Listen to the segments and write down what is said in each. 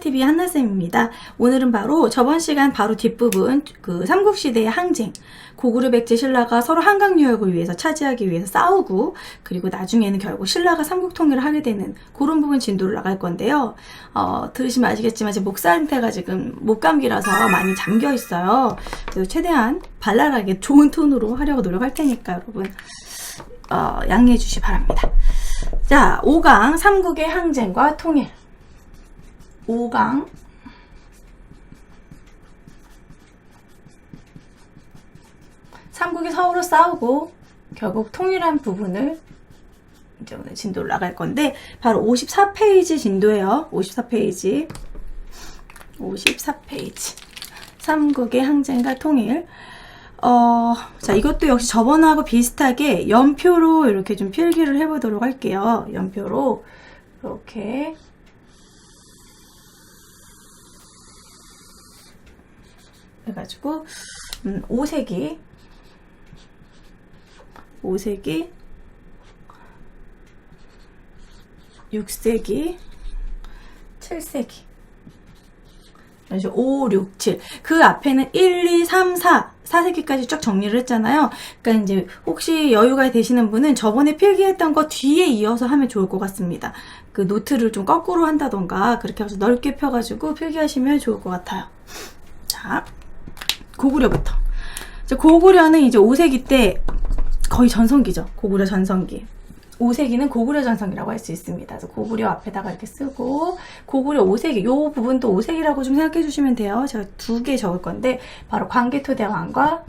신라TV 한나쌤입니다. 오늘은 바로 저번 시간 바로 뒷부분 그 삼국시대의 항쟁, 고구려 백제 신라가 서로 한강 유역을 위해서 차지하기 위해서 싸우고, 그리고 나중에는 결국 신라가 삼국 통일을 하게 되는 그런 부분 진도를 나갈 건데요. 들으시면 아시겠지만 제 목 상태가 지금 목감기라서 많이 잠겨 있어요. 그래서 최대한 발랄하게 좋은 톤으로 하려고 노력할 테니까 여러분 양해해 주시 바랍니다. 자, 5강 삼국의 항쟁과 통일. 5강 삼국이 서로 싸우고 결국 통일한 부분을 이제 오늘 진도를 나갈 건데, 바로 54페이지 진도예요. 54페이지 삼국의 항쟁과 통일. 자, 이것도 역시 저번하고 비슷하게 연표로 이렇게 좀 필기를 해보도록 할게요. 연표로 이렇게 해가지고 5세기 6세기 7세기 5, 6, 7. 그 앞에는 1, 2, 3, 4세기까지 쭉 정리를 했잖아요. 그러니까 이제 혹시 여유가 되시는 분은 저번에 필기했던 거 뒤에 이어서 하면 좋을 것 같습니다. 그 노트를 좀 거꾸로 한다던가 그렇게 해서 넓게 펴가지고 필기하시면 좋을 것 같아요. 자, 고구려부터. 고구려는 이제 5세기 때 거의 전성기죠. 고구려 전성기. 5세기는 고구려 전성기라고 할 수 있습니다. 그래서 고구려 앞에다가 이렇게 쓰고, 고구려 5세기, 이 부분도 5세기라고 좀 생각해 주시면 돼요. 제가 2개 적을 건데, 바로 광개토대왕과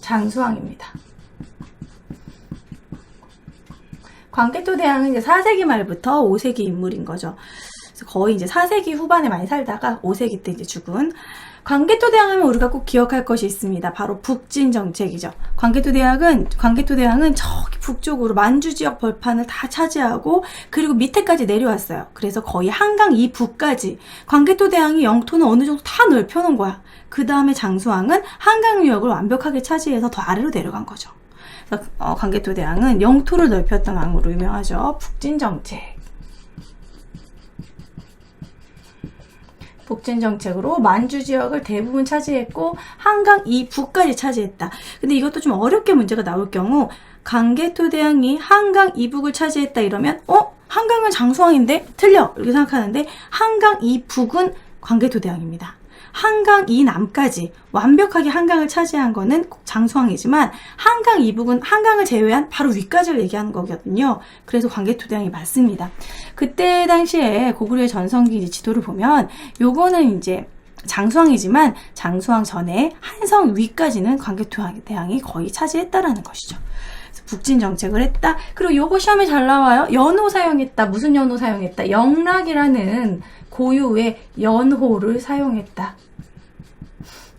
장수왕입니다. 광개토대왕은 이제 4세기 말부터 5세기 인물인 거죠. 그래서 거의 이제 4세기 후반에 많이 살다가 5세기 때 이제 죽은. 광개토대왕 하면 우리가 꼭 기억할 것이 있습니다. 바로 북진 정책이죠. 광개토대왕은 저기 북쪽으로 만주 지역 벌판을 다 차지하고, 그리고 밑에까지 내려왔어요. 그래서 거의 한강 이북까지 광개토대왕이 영토는 어느 정도 다 넓혀놓은 거야. 그 다음에 장수왕은 한강 유역을 완벽하게 차지해서 더 아래로 내려간 거죠. 그래서 광개토대왕은 영토를 넓혔던 왕으로 유명하죠. 북진 정책. 북진 정책으로 만주 지역을 대부분 차지했고 한강 이북까지 차지했다. 근데 이것도 좀 어렵게 문제가 나올 경우, 광개토대왕이 한강 이북을 차지했다 이러면 한강은 장수왕인데? 틀려! 이렇게 생각하는데, 한강 이북은 광개토대왕입니다. 한강 이남까지 완벽하게 한강을 차지한 거는 장수왕이지만, 한강 이북은 한강을 제외한 바로 위까지를 얘기하는 거거든요. 그래서 광개토대왕이 맞습니다. 그때 당시에 고구려의 전성기 지도를 보면 요거는 이제 장수왕이지만 장수왕 전에 한성 위까지는 광개토대왕이 거의 차지했다라는 것이죠. 북진 정책을 했다. 그리고 요거 시험에 잘 나와요. 연호 사용했다. 무슨 연호 사용했다? 영락이라는 고유의 연호를 사용했다.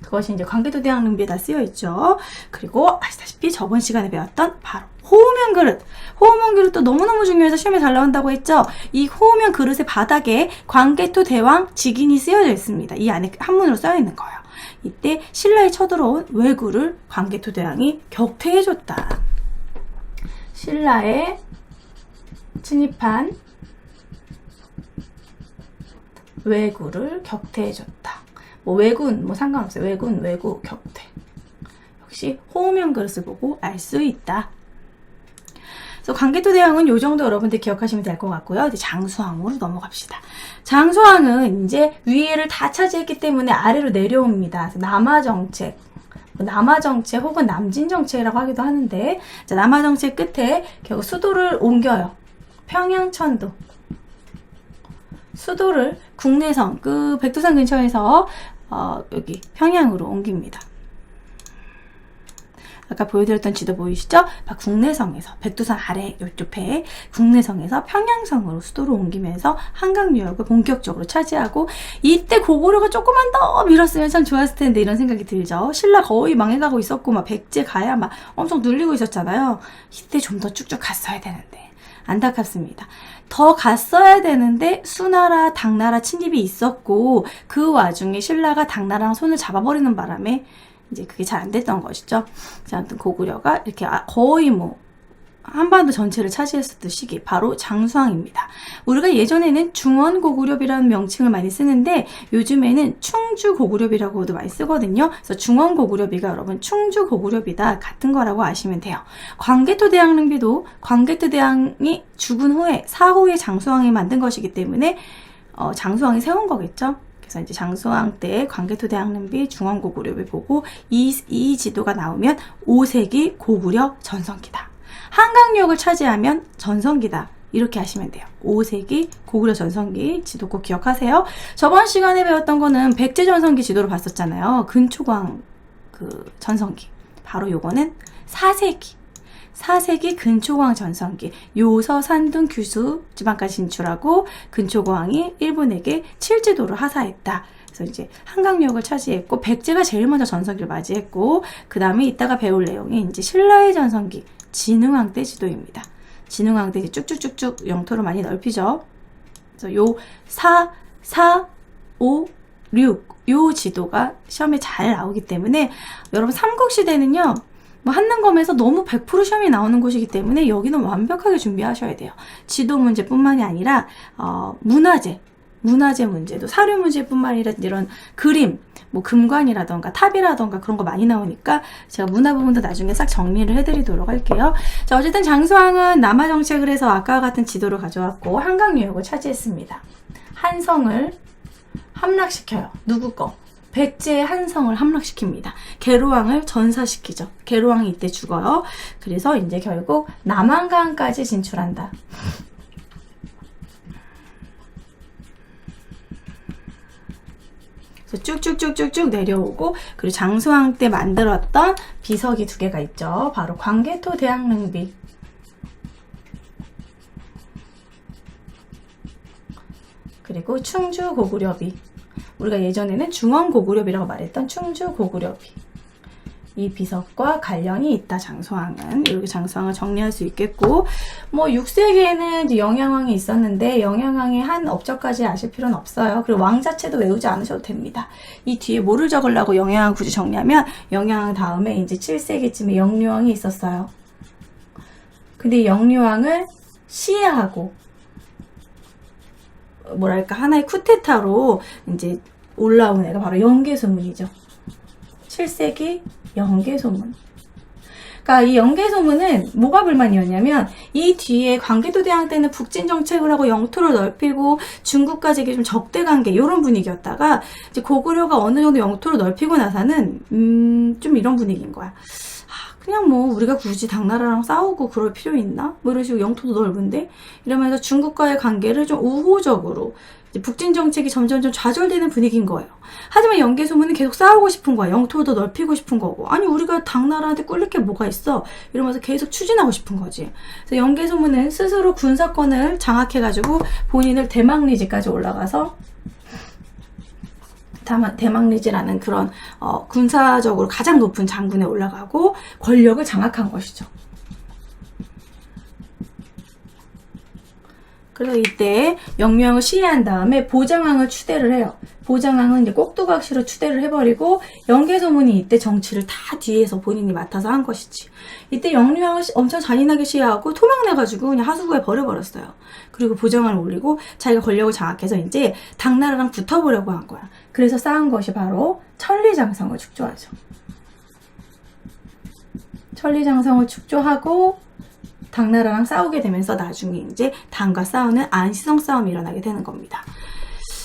그것이 이제 광개토대왕 능비에 다 쓰여 있죠. 그리고 아시다시피 저번 시간에 배웠던 바로 호우면 그릇. 호우면 그릇도 너무너무 중요해서 시험에 잘 나온다고 했죠. 이 호우면 그릇의 바닥에 광개토대왕 직인이 쓰여져 있습니다. 이 안에 한문으로 써여 있는 거예요. 이때 신라에 쳐들어온 왜구를 광개토대왕이 격퇴해줬다. 신라에 침입한 왜구를 격퇴해줬다. 왜군 상관없어요. 왜구, 격퇴. 역시 호우면 그릇을 보고 알 수 있다. 그래서 광개토대왕은 요 정도 여러분들 기억하시면 될 것 같고요. 이제 장수왕으로 넘어갑시다. 장수왕은 이제 위에를 다 차지했기 때문에 아래로 내려옵니다. 남하정책. 남하정책 혹은 남진정책이라고 하기도 하는데, 자, 남하정책 끝에 결국 수도를 옮겨요. 평양천도. 수도를 국내성, 그 백두산 근처에서 여기 평양으로 옮깁니다. 아까 보여드렸던 지도 보이시죠? 국내성에서, 백두산 아래 이쪽 배에 국내성에서 평양성으로 수도를 옮기면서 한강 유역을 본격적으로 차지하고, 이때 고구려가 조금만 더 밀었으면 참 좋았을 텐데 이런 생각이 들죠. 신라 거의 망해가고 있었고 막 백제 가야 막 엄청 눌리고 있었잖아요. 이때 좀 더 쭉쭉 갔어야 되는데 안타깝습니다. 더 갔어야 되는데 수나라, 당나라 침입이 있었고, 그 와중에 신라가 당나라랑 손을 잡아버리는 바람에 이제 그게 잘 안 됐던 것이죠. 자, 아무튼 고구려가 이렇게 거의 한반도 전체를 차지했었던 시기, 바로 장수왕입니다. 우리가 예전에는 중원고구려비라는 명칭을 많이 쓰는데 요즘에는 충주고구려비라고도 많이 쓰거든요. 그래서 중원고구려비가 여러분 충주고구려비다 같은 거라고 아시면 돼요. 광개토대왕릉비도 광개토대왕이 죽은 후에 사후에 장수왕이 만든 것이기 때문에 장수왕이 세운 거겠죠. 그래서 이제 장수왕 때 광개토대왕릉비, 중원고구려비 보고 이 지도가 나오면 5세기 고구려 전성기다. 한강유역을 차지하면 전성기다. 이렇게 하시면 돼요. 5세기 고구려 전성기 지도 꼭 기억하세요. 저번 시간에 배웠던 거는 백제 전성기 지도를 봤었잖아요. 근초광 그 전성기. 바로 요거는 4세기 근초광 전성기. 요서, 산둥, 규수 지방까지 진출하고 근초광이 일본에게 칠지도를 하사했다. 그래서 이제 한강유역을 차지했고 백제가 제일 먼저 전성기를 맞이했고 그 다음에 이따가 배울 내용이 이제 신라의 전성기 진흥왕 때 지도입니다. 진흥왕 때 쭉쭉쭉쭉 영토를 많이 넓히죠. 그래서 요 4, 5, 6 요 지도가 시험에 잘 나오기 때문에 여러분 삼국시대는요. 뭐 한능검에서 너무 100% 시험이 나오는 곳이기 때문에 여기는 완벽하게 준비하셔야 돼요. 지도 문제뿐만이 아니라 문화재 문제도 사료 문제뿐만 아니라 이런 그림, 뭐 금관이라던가 탑이라던가 그런 거 많이 나오니까 제가 문화 부분도 나중에 싹 정리를 해드리도록 할게요. 자, 어쨌든 장수왕은 남하 정책을 해서 아까와 같은 지도를 가져왔고 한강유역을 차지했습니다. 한성을 함락시켜요. 누구 거? 백제의 한성을 함락시킵니다. 계로왕을 전사시키죠. 계로왕이 이때 죽어요. 그래서 이제 결국 남한강까지 진출한다. 쭉쭉쭉쭉쭉 내려오고 그리고 장수왕 때 만들었던 비석이 2개가 있죠. 바로 광개토대왕릉비 그리고 충주고구려비 우리가 예전에는 중원고구려비라고 말했던 충주고구려비 이 비석과 관련이 있다. 장수왕은 이렇게 장수왕을 정리할 수 있겠고 뭐 6세기에는 이제 영양왕이 있었는데 영양왕의 한 업적까지 아실 필요는 없어요. 그리고 왕 자체도 외우지 않으셔도 됩니다. 이 뒤에 뭐를 적으려고 영양왕 굳이 정리하면 영양왕 다음에 이제 7세기쯤에 영류왕이 있었어요. 근데 이 영류왕을 시해하고 뭐랄까 하나의 쿠데타로 이제 올라온 애가 바로 영계소문이죠. 7세기 영계소문. 그러니까 이 영계소문은 뭐가 불만이었냐면 이 뒤에 광개토대왕 때는 북진 정책을 하고 영토를 넓히고 중국까지 이게 좀 적대 관계 이런 분위기였다가 이제 고구려가 어느 정도 영토를 넓히고 나서는 좀 이런 분위기인 거야. 그냥 뭐 우리가 굳이 당나라랑 싸우고 그럴 필요 있나? 뭐 이런 식으로 영토도 넓은데 이러면서 중국과의 관계를 좀 우호적으로 북진 정책이 점점 좌절되는 분위기인 거예요. 하지만 영계소문은 계속 싸우고 싶은 거야. 영토도 넓히고 싶은 거고. 아니 우리가 당나라한테 꿀릴 게 뭐가 있어? 이러면서 계속 추진하고 싶은 거지. 그래서 영계소문은 스스로 군사권을 장악해가지고 본인을 대망리지까지 올라가서 대망리지라는 그런 군사적으로 가장 높은 장군에 올라가고 권력을 장악한 것이죠. 그래서 이때 영유왕을 시해한 다음에 보장왕을 추대를 해요. 보장왕은 이제 꼭두각시로 추대를 해버리고 영계소문이 이때 정치를 다 뒤에서 본인이 맡아서 한 것이지. 이때 영유왕을 엄청 잔인하게 시해하고 토막내가지고 그냥 하수구에 버려버렸어요. 그리고 보장왕을 올리고 자기가 권력을 장악해서 이제 당나라랑 붙어보려고 한 거야. 그래서 쌓은 것이 바로 천리장성을 축조하죠. 천리장성을 축조하고 당나라랑 싸우게 되면서 나중에 이제 당과 싸우는 안시성 싸움이 일어나게 되는 겁니다.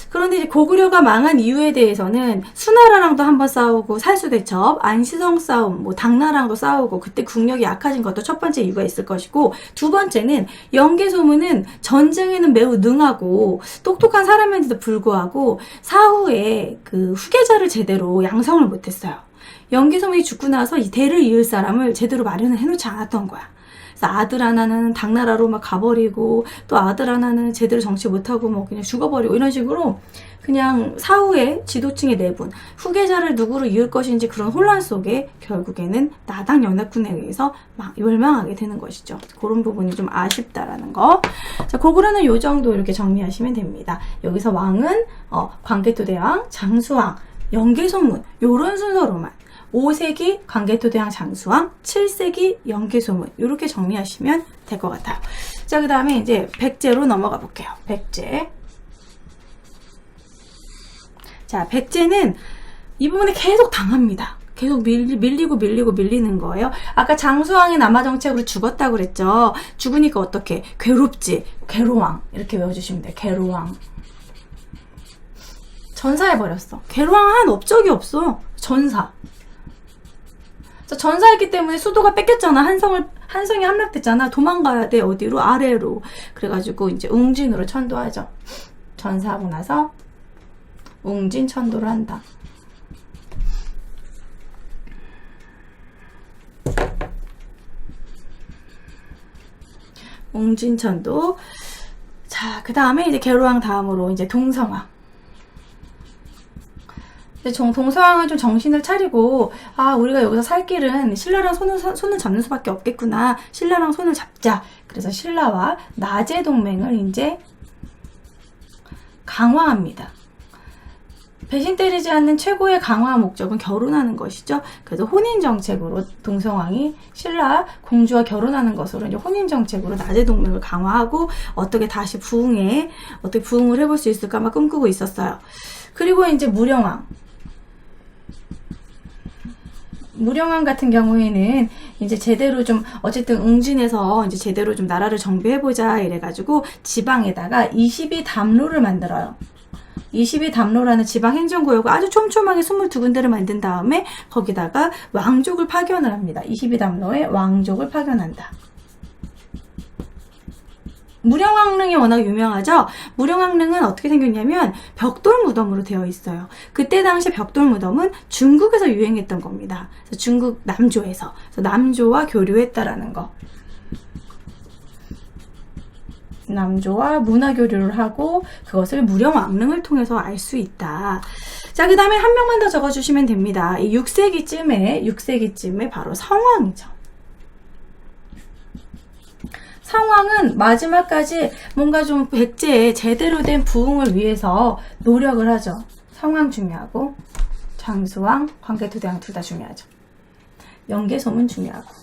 그런데 이제 고구려가 망한 이유에 대해서는 수나라랑도 한번 싸우고 살수대첩, 안시성 싸움, 뭐 당나라랑도 싸우고 그때 국력이 약해진 것도 첫 번째 이유가 있을 것이고 두 번째는 영계소문은 전쟁에는 매우 능하고 똑똑한 사람인데도 불구하고 사후에 그 후계자를 제대로 양성을 못했어요. 영계소문이 죽고 나서 이 대를 이을 사람을 제대로 마련을 해놓지 않았던 거야. 아들 하나는 당나라로 막 가버리고 또 아들 하나는 제대로 정치 못하고 뭐 그냥 죽어버리고 이런 식으로 그냥 사후에 지도층의 내분, 후계자를 누구로 이을 것인지 그런 혼란 속에 결국에는 나당 연합군에 의해서 막 멸망하게 되는 것이죠. 그런 부분이 좀 아쉽다라는 거. 자, 고구려는 요 정도 이렇게 정리하시면 됩니다. 여기서 왕은 광개토대왕, 장수왕, 영계소문 요런 순서로만 5세기 광개토대왕 장수왕, 7세기 연개소문 이렇게 정리하시면 될 것 같아요. 자, 그 다음에 이제 백제로 넘어가 볼게요. 백제. 자, 백제는 이 부분에 계속 당합니다. 계속 밀리는 거예요. 아까 장수왕이 남하정책으로 죽었다고 그랬죠. 죽으니까 어떻게? 괴롭지. 괴로왕. 이렇게 외워주시면 돼요. 괴로왕. 전사해버렸어. 괴로왕 한 업적이 없어. 전사. 전사했기 때문에 수도가 뺏겼잖아. 한성이 함락됐잖아. 도망가야 돼. 어디로? 아래로. 그래가지고 이제 웅진으로 천도하죠. 전사하고 나서 웅진 천도를 한다. 웅진천도. 자, 그 다음에 이제 계로왕 다음으로 이제 동성왕. 동서왕은 좀 정신을 차리고, 아, 우리가 여기서 살 길은 신라랑 손을 잡는 수밖에 없겠구나. 신라랑 손을 잡자. 그래서 신라와 나제 동맹을 이제 강화합니다. 배신 때리지 않는 최고의 강화 목적은 결혼하는 것이죠. 그래서 혼인정책으로 동성왕이 신라 공주와 결혼하는 것으로 이제 혼인정책으로 나제 동맹을 강화하고 어떻게 다시 어떻게 부흥을 해볼 수 있을까 막 꿈꾸고 있었어요. 그리고 이제 무령왕. 무령왕 같은 경우에는 이제 제대로 좀 어쨌든 웅진에서 이제 제대로 좀 나라를 정비해보자 이래가지고 지방에다가 22담로를 만들어요. 22담로라는 지방 행정구역을 아주 촘촘하게 22군데를 만든 다음에 거기다가 왕족을 파견을 합니다. 22담로에 왕족을 파견한다. 무령왕릉이 워낙 유명하죠. 무령왕릉은 어떻게 생겼냐면 벽돌 무덤으로 되어 있어요. 그때 당시 벽돌 무덤은 중국에서 유행했던 겁니다. 그래서 중국 남조에서. 그래서 남조와 교류했다라는 거. 남조와 문화 교류를 하고 그것을 무령왕릉을 통해서 알 수 있다. 자, 그 다음에 한 명만 더 적어주시면 됩니다. 이 6세기쯤에 바로 성왕이죠. 성왕은 마지막까지 뭔가 좀 백제의 제대로 된 부흥을 위해서 노력을 하죠. 성왕 중요하고 장수왕, 광개토대왕 둘 다 중요하죠. 연개소문 중요하고.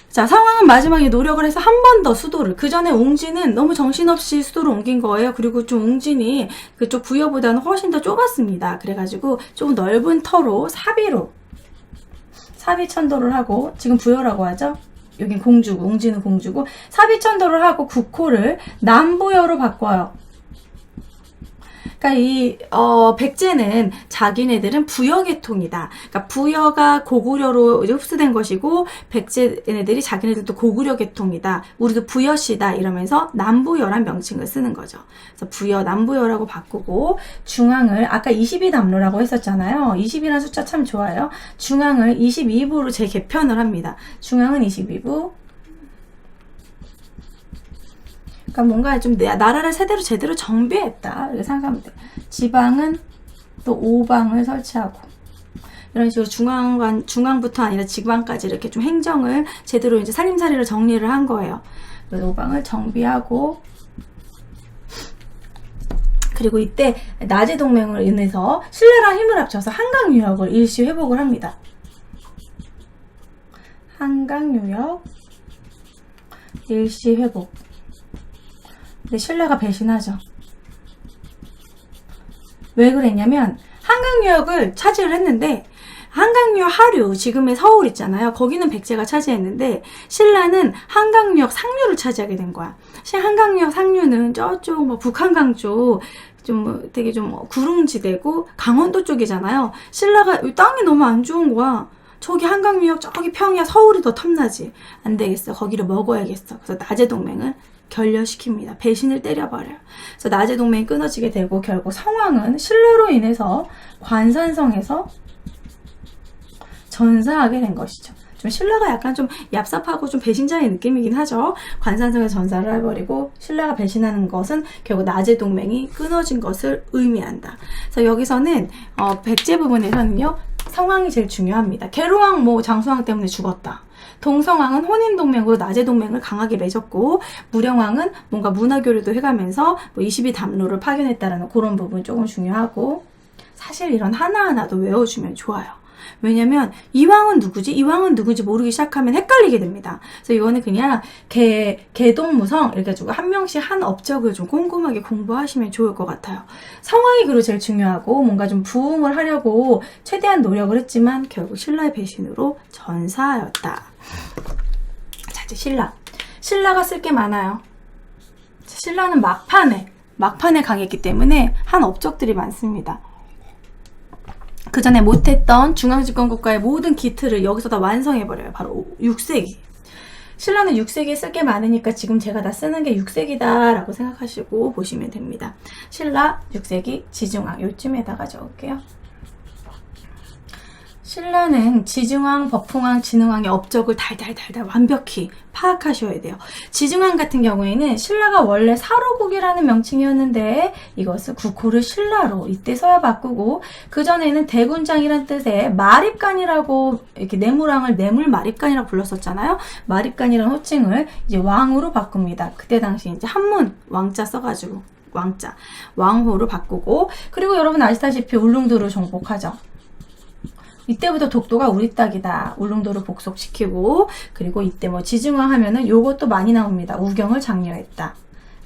자, 성왕은 마지막에 노력을 해서 한 번 더 수도를, 그 전에 웅진은 너무 정신없이 수도를 옮긴 거예요. 그리고 좀 웅진이 그쪽 부여보다는 훨씬 더 좁았습니다. 그래가지고 좀 넓은 터로 사비천도를 하고, 지금 부여라고 하죠. 여긴 공주고, 웅진은 공주고, 사비천도를 하고 국호를 남부여로 바꿔요. 그러니까 백제는 자기네들은 부여계통이다. 그러니까 부여가 고구려로 이제 흡수된 것이고 백제네들이 자기네들도 고구려 계통이다. 우리도 부여시다 이러면서 남부여란 명칭을 쓰는 거죠. 그래서 부여, 남부여라고 바꾸고 중앙을 아까 22담로라고 했었잖아요. 20이라는 숫자 참 좋아요. 중앙을 22부로 재개편을 합니다. 중앙은 22부. 그러니까 뭔가 좀 나라를 제대로 정비했다 이렇게 생각하면 돼. 지방은 또 5방을 설치하고 이런 식으로 중앙부터 아니라 지방까지 이렇게 좀 행정을 제대로 이제 살림살이를 정리를 한 거예요. 그래서 5방을 정비하고, 그리고 이때 나제 동맹을 인해서 신라랑 힘을 합쳐서 한강 유역을 일시 회복을 합니다. 한강 유역 일시 회복. 근데 신라가 배신하죠. 왜 그랬냐면 한강유역을 차지를 했는데 한강유역 하류, 지금의 서울 있잖아요. 거기는 백제가 차지했는데 신라는 한강유역 상류를 차지하게 된 거야. 한강유역 상류는 저쪽 뭐 북한강 쪽 좀 되게 좀 구릉지대고 강원도 쪽이잖아요. 신라가 땅이 너무 안 좋은 거야. 저기 한강유역, 저기 평야, 서울이 더 탐나지. 안 되겠어. 거기를 먹어야겠어. 그래서 나제 동맹을 결렬시킵니다. 배신을 때려버려요. 그래서 나제 동맹이 끊어지게 되고 결국 성왕은 신라로 인해서 관산성에서 전사하게 된 것이죠. 좀 신라가 약간 좀 얍삽하고 좀 배신자의 느낌이긴 하죠. 관산성에서 전사를 해버리고 신라가 배신하는 것은 결국 나제 동맹이 끊어진 것을 의미한다. 그래서 여기서는 백제 부분에서는요. 성왕이 제일 중요합니다. 계로왕 장수왕 때문에 죽었다. 동성왕은 혼인동맹으로 나제 동맹을 강하게 맺었고 무령왕은 뭔가 문화교류도 해가면서 22담로를 파견했다라는 그런 부분 조금 중요하고 사실 이런 하나하나도 외워주면 좋아요. 왜냐면 이 왕은 누구지? 이 왕은 누구지 모르기 시작하면 헷갈리게 됩니다. 그래서 이거는 그냥 개동무성 이렇게 해가지고 한 명씩 한 업적을 좀 꼼꼼하게 공부하시면 좋을 것 같아요. 상황이 그리고 제일 중요하고 뭔가 좀 부흥을 하려고 최대한 노력을 했지만 결국 신라의 배신으로 전사하였다. 자, 이제 신라가 쓸 게 많아요. 신라는 막판에 강했기 때문에 한 업적들이 많습니다. 그 전에 못했던 중앙집권국가의 모든 기틀을 여기서 다 완성해버려요. 바로 6세기. 신라는 6세기에 쓸 게 많으니까 지금 제가 다 쓰는 게 6세기다 라고 생각하시고 보시면 됩니다. 신라 6세기 지중왕 요쯤에다가 적을게요. 신라는 지중왕, 법흥왕, 진흥왕의 업적을 달달달달 완벽히 파악하셔야 돼요. 지중왕 같은 경우에는 신라가 원래 사로국이라는 명칭이었는데 이것을 국호를 신라로 이때서야 바꾸고 그 전에는 대군장이란 뜻의 마립간이라고 이렇게 내무왕을 내물마립간이라고 불렀었잖아요. 마립간이라는 호칭을 이제 왕으로 바꿉니다. 그때 당시 이제 한문 왕자 써가지고 왕호로 바꾸고 그리고 여러분 아시다시피 울릉도를 정복하죠. 이때부터 독도가 우리 땅이다. 울릉도를 복속시키고 그리고 이때 뭐 지중왕 하면은 요것도 많이 나옵니다. 우경을 장려했다.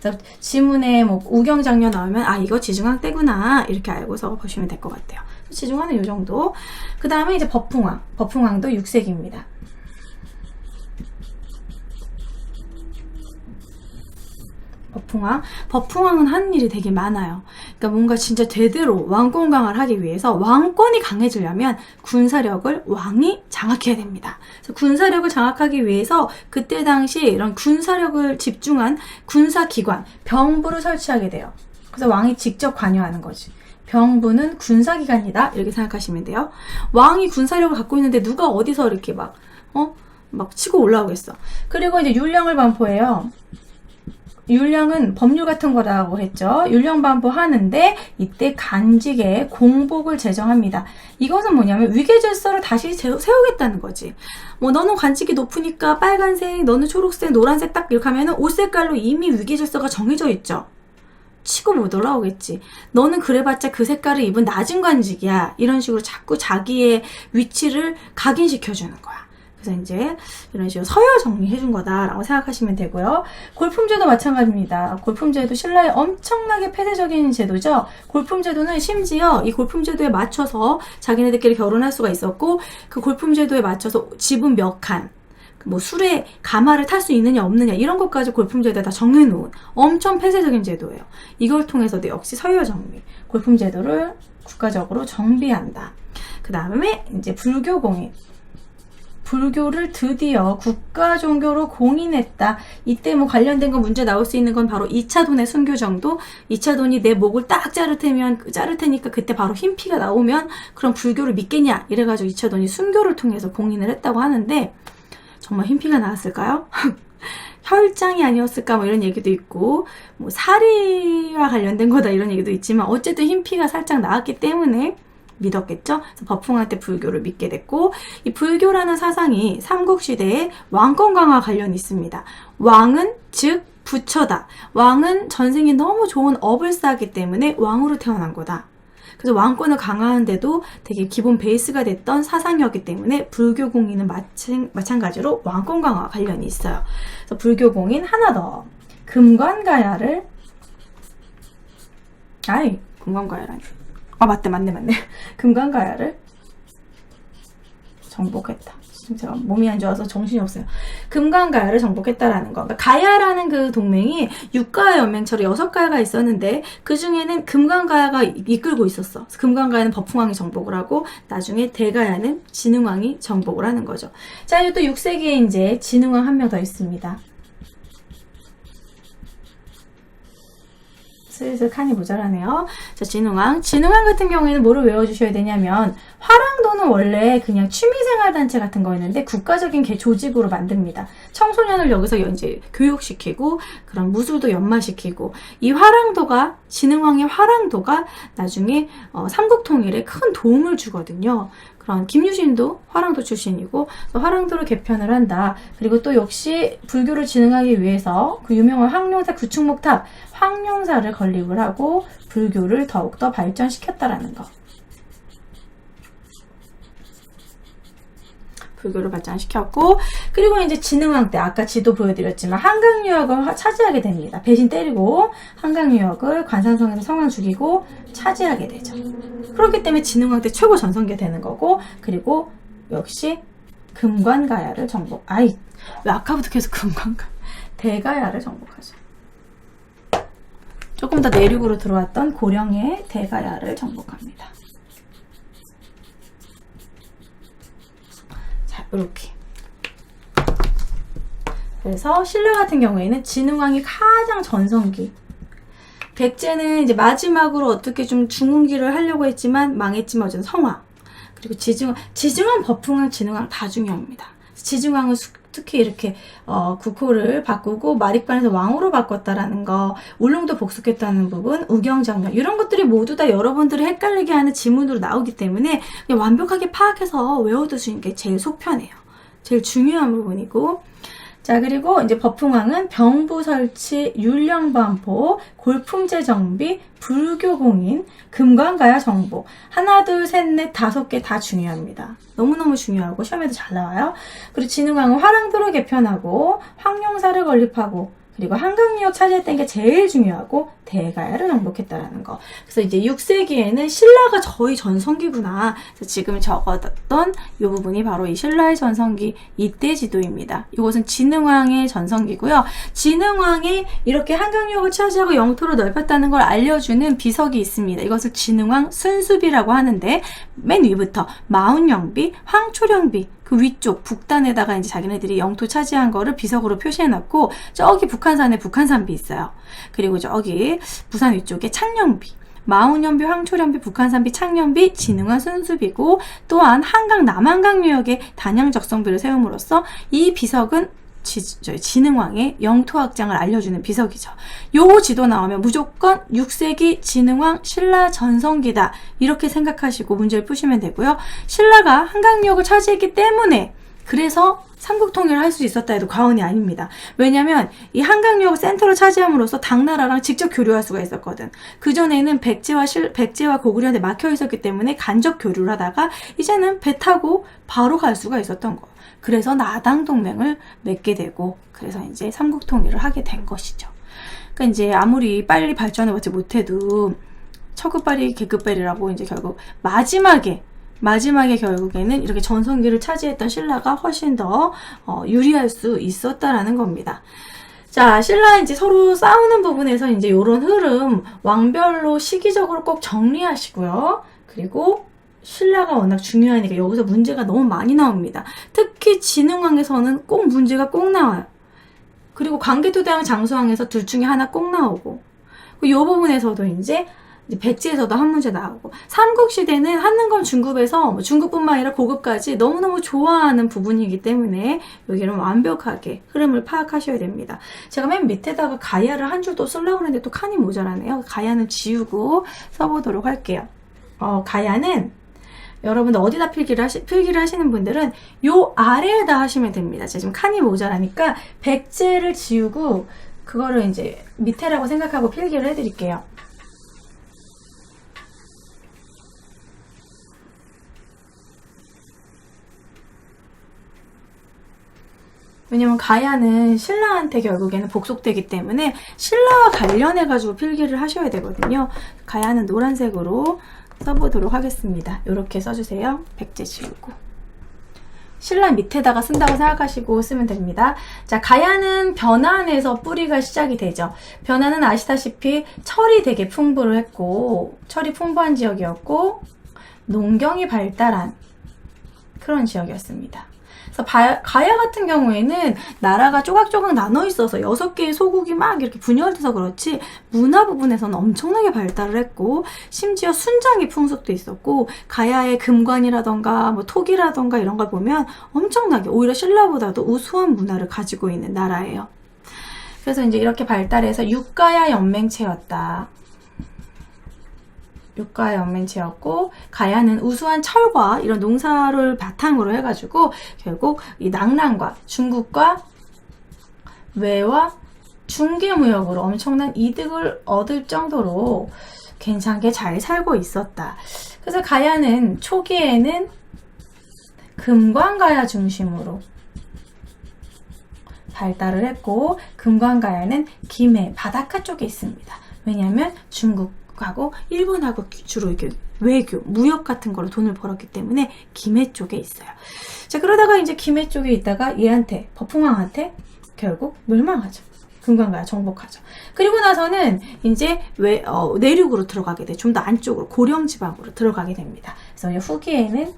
그래서 지문에 뭐 우경 장려 나오면 아 이거 지중왕 때구나 이렇게 알고서 보시면 될 것 같아요. 지중왕은 요 정도. 그 다음에 이제 법흥왕도 6세기입니다. 법흥왕은 하는 일이 되게 많아요. 그러니까 뭔가 진짜 제대로 왕권 강화를 하기 위해서 왕권이 강해지려면 군사력을 왕이 장악해야 됩니다. 그래서 군사력을 장악하기 위해서 그때 당시 이런 군사력을 집중한 군사기관, 병부를 설치하게 돼요. 그래서 왕이 직접 관여하는 거지. 병부는 군사기관이다 이렇게 생각하시면 돼요. 왕이 군사력을 갖고 있는데 누가 어디서 이렇게 막 치고 올라오겠어. 그리고 이제 율령을 반포해요. 율령은 법률 같은 거라고 했죠. 율령 반포하는데 이때 간직의 공복을 제정합니다. 이것은 뭐냐면 위계질서를 다시 세우겠다는 거지. 뭐 너는 관직이 높으니까 빨간색, 너는 초록색, 노란색 딱 이렇게 하면은 옷 색깔로 이미 위계질서가 정해져 있죠. 치고 못 올라오겠지. 너는 그래봤자 그 색깔을 입은 낮은 관직이야. 이런 식으로 자꾸 자기의 위치를 각인시켜주는 거야. 그래서 이제 이런 식으로 서열 정리해준 거다라고 생각하시면 되고요. 골품제도 마찬가지입니다. 골품제도 신라의 엄청나게 폐쇄적인 제도죠. 골품제도는 심지어 이 골품제도에 맞춰서 자기네들끼리 결혼할 수가 있었고 그 골품제도에 맞춰서 지분 몇 칸, 뭐 술에 가마를 탈 수 있느냐 없느냐 이런 것까지 골품제도에 다 정해놓은 엄청 폐쇄적인 제도예요. 이걸 통해서도 역시 서열 정리, 골품제도를 국가적으로 정비한다. 그 다음에 이제 불교 공인. 불교를 드디어 국가 종교로 공인했다. 이때 뭐 관련된 거 문제 나올 수 있는 건 바로 2차 돈의 순교 정도. 2차 돈이 내 목을 딱 자를 테니까 그때 바로 흰 피가 나오면 그럼 불교를 믿겠냐 이래가지고 2차 돈이 순교를 통해서 공인을 했다고 하는데 정말 흰 피가 나왔을까요? 혈장이 아니었을까 뭐 이런 얘기도 있고 뭐 사리와 관련된 거다 이런 얘기도 있지만 어쨌든 흰 피가 살짝 나왔기 때문에 믿었겠죠? 그래서 법흥왕 때 불교를 믿게 됐고 이 불교라는 사상이 삼국시대에 왕권 강화 관련이 있습니다. 왕은 즉 부처다. 왕은 전생에 너무 좋은 업을 쌓았기 때문에 왕으로 태어난 거다. 그래서 왕권을 강화하는데도 되게 기본 베이스가 됐던 사상이었기 때문에 불교 공인은 마찬가지로 왕권 강화 관련이 있어요. 그래서 불교 공인 하나 더. 금관가야를 금관가야라니. 맞네. 금관가야를 정복했다. 지금 제가 몸이 안 좋아서 정신이 없어요. 금관가야를 정복했다라는 거. 그러니까 가야라는 그 동맹이 육가야 연맹처럼 6가야가 있었는데 그 중에는 금관가야가 이끌고 있었어. 금관가야는 법흥왕이 정복을 하고 나중에 대가야는 진흥왕이 정복을 하는 거죠. 자, 이제 또 6세기에 이제 진흥왕 한 명 더 있습니다. 슬슬 칸이 모자라네요. 자, 진흥왕 같은 경우에는 뭐를 외워주셔야 되냐면 화랑도는 원래 그냥 취미생활단체 같은 거였는데 국가적인 조직으로 만듭니다. 청소년을 여기서 이제 교육시키고 그런 무술도 연마시키고 이 화랑도가 진흥왕의 화랑도가 나중에 삼국통일에 큰 도움을 주거든요. 그런 김유신도 화랑도 출신이고 화랑도를 개편을 한다. 그리고 또 역시 불교를 진흥하기 위해서 그 유명한 황룡사 구축목탑 황룡사를 건립을 하고 불교를 더욱더 발전시켰다라는 거. 불교를 발전시켰고, 그리고 이제 진흥왕 때 아까 지도 보여드렸지만 한강유역을 차지하게 됩니다. 배신 때리고 한강유역을 관산성에서 성왕 죽이고 차지하게 되죠. 그렇기 때문에 진흥왕 때 최고 전성기가 되는 거고, 그리고 역시 금관가야를 정복. 왜 아까부터 계속 대가야를 정복하죠. 조금 더 내륙으로 들어왔던 고령의 대가야를 정복합니다. 자, 이렇게. 그래서 신라 같은 경우에는 진흥왕이 가장 전성기. 백제는 이제 마지막으로 어떻게 좀 중흥기를 하려고 했지만 망했지만 어쨌든 성왕. 그리고 지증왕, 법흥왕, 진흥왕 다 중요합니다. 지증왕은 특히 이렇게 국호를 바꾸고 마립관에서 왕으로 바꿨다라는 거, 울릉도 복속했다는 부분, 우경장면 이런 것들이 모두 다 여러분들이 헷갈리게 하는 지문으로 나오기 때문에 그냥 완벽하게 파악해서 외워두시는 게 제일 속 편해요. 제일 중요한 부분이고, 자, 그리고 이제 법흥왕은 병부 설치, 율령반포, 골품제 정비, 불교 공인, 금관가야 정보. 하나, 둘, 셋, 넷, 5개 다 중요합니다. 너무너무 중요하고 시험에도 잘 나와요. 그리고 진흥왕은 화랑도를 개편하고 황룡사를 건립하고, 그리고 한강유역 차지했다는 게 제일 중요하고 대가야를 정복했다라는 거. 그래서 이제 6세기에는 신라가 저희 전성기구나. 그래서 지금 적었던 이 부분이 바로 이 신라의 전성기 이때 지도입니다. 이것은 진흥왕의 전성기고요. 진흥왕이 이렇게 한강유역을 차지하고 영토를 넓혔다는 걸 알려주는 비석이 있습니다. 이것을 진흥왕 순수비라고 하는데, 맨 위부터 마운영비, 황초령비, 그 위쪽 북단에다가 이제 자기네들이 영토 차지한 거를 비석으로 표시해놨고, 저기 북한산에 북한산비 있어요. 그리고 저기 부산 위쪽에 창녕비, 마운연비, 황초련비, 북한산비, 창녕비, 진흥왕 순수비고, 또한 한강 남한강유역에 단양적성비를 세움으로써 이 비석은 진흥왕의 영토 확장을 알려주는 비석이죠. 요 지도 나오면 무조건 6세기 진흥왕 신라 전성기다 이렇게 생각하시고 문제를 푸시면 되고요. 신라가 한강유역을 차지했기 때문에 그래서 삼국통일을 할 수 있었다 해도 과언이 아닙니다. 왜냐면 이 한강유역을 센터로 차지함으로써 당나라랑 직접 교류할 수가 있었거든. 그전에는 백제와 고구려한테 막혀 있었기 때문에 간접 교류를 하다가 이제는 배 타고 바로 갈 수가 있었던 거. 그래서 나당 동맹을 맺게 되고, 그래서 이제 삼국통일을 하게 된 것이죠. 그러니까 이제 아무리 빨리 발전을 받지 못해도 처급발이 계급발이라고 이제 결국 마지막에 결국에는 이렇게 전성기를 차지했던 신라가 훨씬 더 유리할 수 있었다라는 겁니다. 자, 신라 이제 서로 싸우는 부분에서 이제 이런 흐름 왕별로 시기적으로 꼭 정리하시고요. 그리고 신라가 워낙 중요하니까 여기서 문제가 너무 많이 나옵니다. 특히 진흥왕에서는 꼭 문제가 꼭 나와요. 그리고 광개토대왕, 장수왕에서 둘 중에 하나 꼭 나오고, 이 부분에서도 이제 백제에서도 한 문제 나오고, 삼국시대는 한능검 중급에서 중급뿐만 아니라 고급까지 너무너무 좋아하는 부분이기 때문에 여기는 완벽하게 흐름을 파악하셔야 됩니다. 제가 맨 밑에다가 가야를 한 줄 더 쓰려고 했는데 또 칸이 모자라네요. 가야는 지우고 써보도록 할게요. 가야는 여러분들 어디다 필기를 하시는 분들은 요 아래에다 하시면 됩니다. 제가 지금 칸이 모자라니까 백제를 지우고 그거를 이제 밑에라고 생각하고 필기를 해드릴게요. 왜냐면 가야는 신라한테 결국에는 복속되기 때문에 신라와 관련해가지고 필기를 하셔야 되거든요. 가야는 노란색으로 써보도록 하겠습니다. 이렇게 써주세요. 백제 지우고. 신라 밑에다가 쓴다고 생각하시고 쓰면 됩니다. 자, 가야는 변안에서 뿌리가 시작이 되죠. 변안은 아시다시피 철이 되게 풍부를 했고, 철이 풍부한 지역이었고, 농경이 발달한 그런 지역이었습니다. 그래서 가야 같은 경우에는 나라가 조각조각 나눠 있어서 6개의 소국이 막 이렇게 분열돼서 그렇지 문화 부분에서는 엄청나게 발달을 했고, 심지어 순장의 풍습도 있었고, 가야의 금관이라던가 뭐 톡이라던가 이런 걸 보면 엄청나게 오히려 신라보다도 우수한 문화를 가지고 있는 나라예요. 그래서 이제 이렇게 발달해서 육가야 연맹체였다. 육가야 연맹체였고, 가야는 우수한 철과 이런 농사를 바탕으로 해가지고 결국 이 낙랑과 중국과 외와 중개무역으로 엄청난 이득을 얻을 정도로 괜찮게 잘 살고 있었다. 그래서 가야는 초기에는 금관가야 중심으로 발달을 했고, 금관가야는 김해 바닷가 쪽에 있습니다. 왜냐하면 중국하고 일본하고 주로 이렇게 외교, 무역 같은 거로 돈을 벌었기 때문에 김해 쪽에 있어요. 자, 그러다가 이제 김해 쪽에 있다가 얘한테, 버풍왕한테 결국 멸망하죠. 금관가야 정복하죠. 그리고 나서는 이제 내륙으로 들어가게 돼. 좀 더 안쪽으로, 고령지방으로 들어가게 됩니다. 그래서 후기에는